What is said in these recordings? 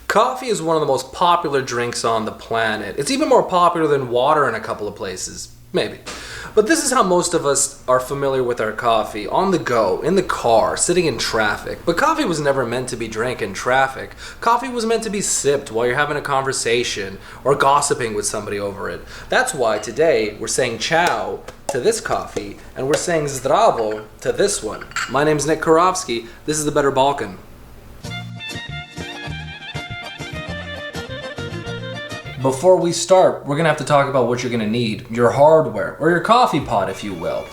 Coffee is one of the most popular drinks on the planet. It's even more popular than water in a couple of places. Maybe. But this is how most of us are familiar with our coffee. On the go, in the car, sitting in traffic. But coffee was never meant to be drank in traffic. Coffee was meant to be sipped while you're having a conversation or gossiping with somebody over it. That's why today we're saying ciao to this coffee and we're saying zdravo to this one. My name's Nick Karofsky. This is the Better Balkan. Before we start, we're gonna have to talk about what you're gonna need. Your hardware, or your coffee pot, if you will.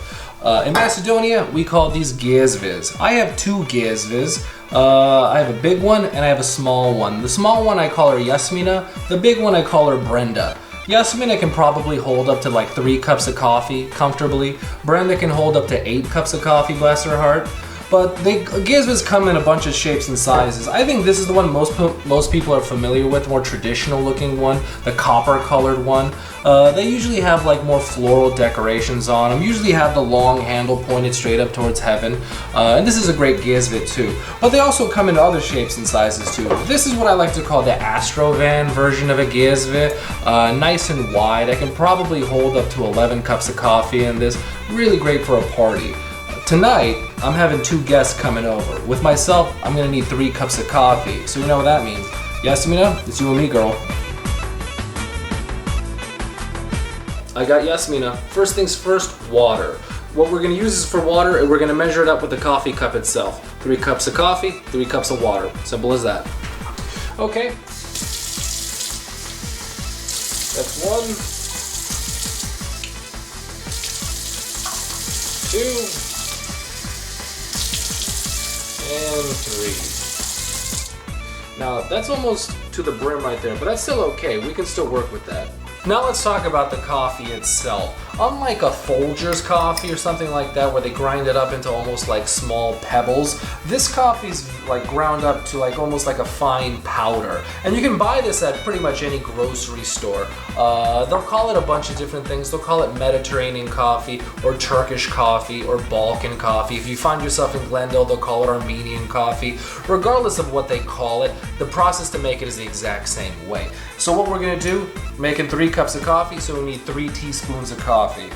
In Macedonia, we call these gizviz. I have two gizviz. I have a big one and I have a small one. The small one I call her Yasmina. The big one I call her Brenda. Yasmina can probably hold up to like 3 cups of coffee comfortably. Brenda can hold up to 8 cups of coffee, bless her heart. But gizviz come in a bunch of shapes and sizes. I think this is the one most people are familiar with, more traditional looking one, the copper colored one. They usually have like more floral decorations on them, usually have the long handle pointed straight up towards heaven. And this is a great gizviz too. But they also come in other shapes and sizes too. This is what I like to call the Astrovan version of a gizviz. Nice and wide. I can probably hold up to 11 cups of coffee in this. Really great for a party. Tonight, I'm having 2 guests coming over. With myself, I'm gonna need 3 cups of coffee. So you know what that means. Yasmina, it's you and me, girl. I got Yasmina. First things first, water. What we're gonna use is for water, and we're gonna measure it up with the coffee cup itself. 3 cups of coffee, 3 cups of water. Simple as that. Okay. That's 1, 2, and 3. Now that's almost to the brim right there, but that's still okay. We can still work with that. Now let's talk about the coffee itself. Unlike a Folgers coffee or something like that where they grind it up into almost like small pebbles, this coffee's like ground up to like almost like a fine powder. And you can buy this at pretty much any grocery store. They'll call it a bunch of different things. They'll call it Mediterranean coffee or Turkish coffee or Balkan coffee. If you find yourself in Glendale, they'll call it Armenian coffee. Regardless of what they call it, the process to make it is the exact same way. So what we're gonna do, making 3 cups of coffee, so we need 3 teaspoons of coffee.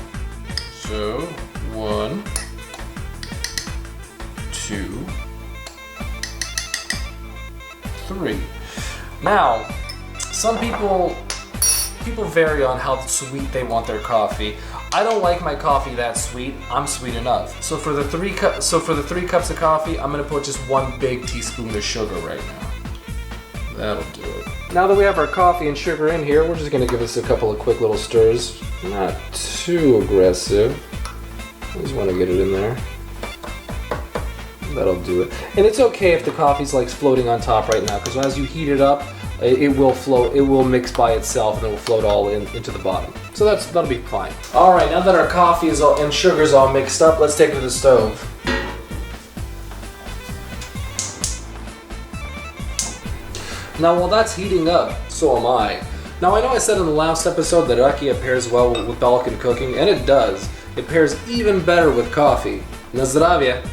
So 1, 2, 3. Now, some people vary on how sweet they want their coffee. I don't like my coffee that sweet. I'm sweet enough. So for the 3 cups of coffee, I'm gonna put just 1 big teaspoon of sugar right now. That'll do it. Now that we have our coffee and sugar in here, we're just gonna give this a couple of quick little stirs. Not too aggressive. I just wanna get it in there. That'll do it. And it's okay if the coffee's like floating on top right now, because as you heat it up, it will float, it will mix by itself and it will float all into the bottom. So that'll be fine. All right, now that our coffee and sugar's all mixed up, let's take it to the stove. Now while that's heating up, so am I. Now I know I said in the last episode that rakia pairs well with Balkan cooking, and it does. It pairs even better with coffee. Na zdravje.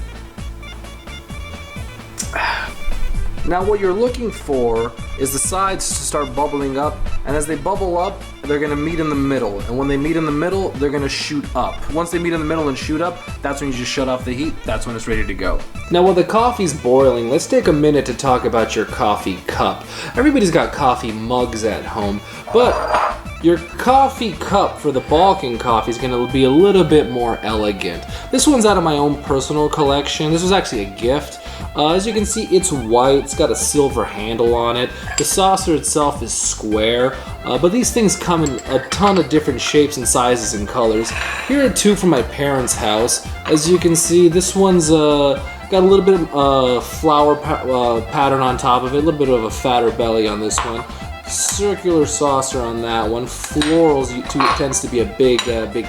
Now what you're looking for is the sides to start bubbling up, and as they bubble up, they're gonna meet in the middle. And when they meet in the middle, they're gonna shoot up. Once they meet in the middle and shoot up, that's when you just shut off the heat. That's when it's ready to go. Now while the coffee's boiling, let's take a minute to talk about your coffee cup. Everybody's got coffee mugs at home, but your coffee cup for the Balkan coffee is going to be a little bit more elegant. This one's out of my own personal collection. This was actually a gift. As you can see, it's white. It's got a silver handle on it. The saucer itself is square, but these things come in a ton of different shapes and sizes and colors. Here are 2 from my parents' house. As you can see, this one's got a little bit of flower pattern on top of it, a little bit of a fatter belly on this one. circular saucer on that one. Florals tends to be a big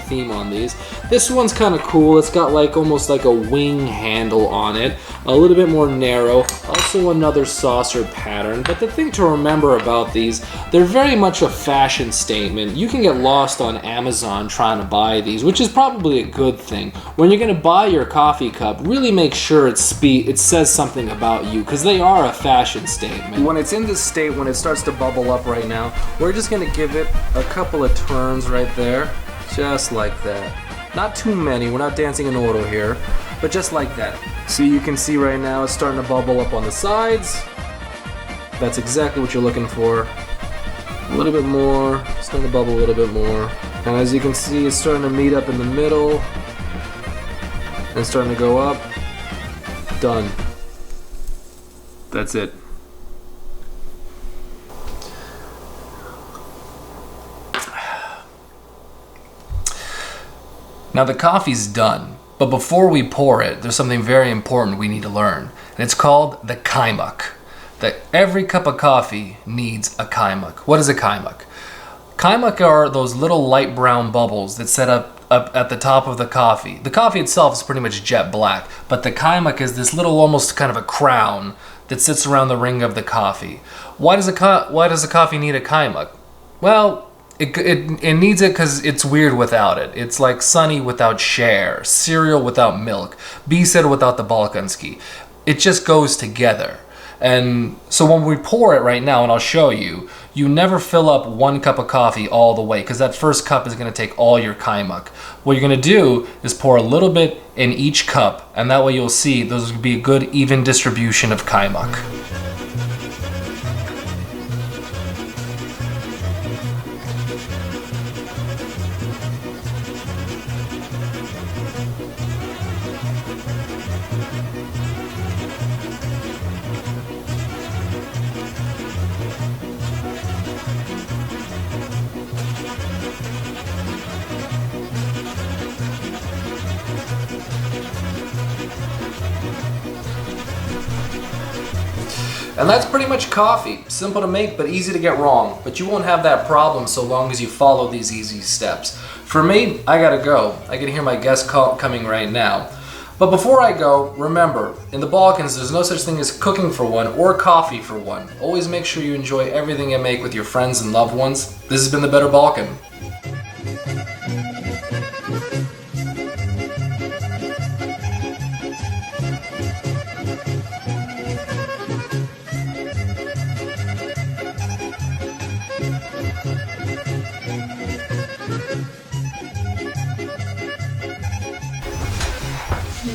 theme on these. This one's kind of cool. It's got like almost like a wing handle on it, a little bit more narrow. Also another saucer pattern. But the thing to remember about these, they're very much a fashion statement. You can get lost on Amazon trying to buy these, which is probably a good thing. When you're going to buy your coffee cup, really make sure it says something about you, because they are a fashion statement. When it's in this state, when it starts to bubble up right now, we're just going to give it a couple of turns right there, just like that. Not too many, we're not dancing in auto here, but just like that. So you can see right now it's starting to bubble up on the sides. That's exactly what you're looking for. A little bit more, starting to bubble a little bit more. And as you can see, it's starting to meet up in the middle and starting to go up. Done. That's it. Now the coffee's done, but before we pour it, there's something very important we need to learn, and it's called the Chimok. That every cup of coffee needs a Chimok. What is a Chimok? Chimok are those little light brown bubbles that set up at the top of the coffee. The coffee itself is pretty much jet black, but the Chimok is this little almost kind of a crown that sits around the ring of the coffee. Why does a coffee need a Chimok? Well, it needs it because it's weird without it. It's like Sunny without Cher, cereal without milk, B-Set without the Balkanski. It just goes together. And so when we pour it right now, and I'll show you, you never fill up one cup of coffee all the way, because that first cup is going to take all your Chimok. What you're going to do is pour a little bit in each cup, and that way you'll see those will be a good even distribution of Chimok. And that's pretty much coffee. Simple to make, but easy to get wrong. But you won't have that problem so long as you follow these easy steps. For me, I gotta go. I can hear my guest coming right now. But before I go, remember, in the Balkans, there's no such thing as cooking for one or coffee for one. Always make sure you enjoy everything you make with your friends and loved ones. This has been The Better Balkan.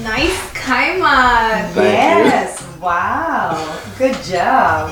Nice Chimok. Thank you. Yes. Wow. Good job.